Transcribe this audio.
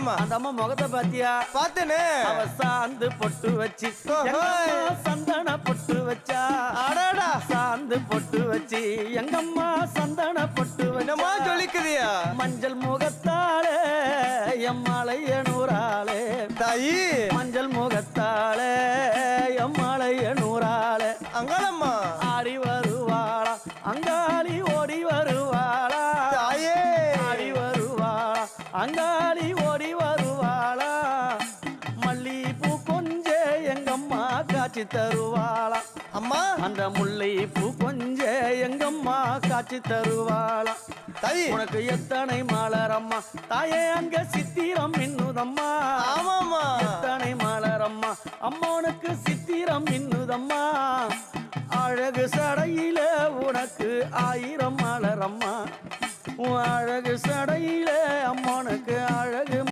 ஆமாமா. அந்த அம்மா முகத்தை பாத்தியா? பார்த்தேனே. அவ சாந்து பொட்டு வச்சு சந்தன பொட்டு வச்சா. அடடா. சாந்து பொட்டு வச்சு எங்கம்மா சந்தன பொட்டு என்னமா வச்சா. ஜொலிக்குதியா? மஞ்சள் முகத்தாளே எம்மாளைய நூறாளே தாயி. மஞ்சள் முகத்தாளே எம்மாளைய நூறாளே அங்காளம்மா. ஆடி வருவாளா அங்காளி ஓடி வருவாளா. தாயே. ஆடி வருவாளா அங்காளி ஓடி வருவாளா. மல்லிப்பூ கொஞ்ச எங்கம்மா காட்சி தருவாளா. அம்மா. அந்த முல்லை பூ கொஞ்ச எங்கம்மா காட்சி தருவாளா. தாயி. உனக்கு எத்தனை மலரம்மா தாயே அங்க சித்திரம் இன்னுதம்மா. ஆமாமா. எத்தனை மலரம்மா அம்மனுக்கு சித்திரம் இன்னுதம்மா. அழகு சடையில உனக்கு 1000 மலரம்மா. உன் அழகு சடையில அம்மனுக்கு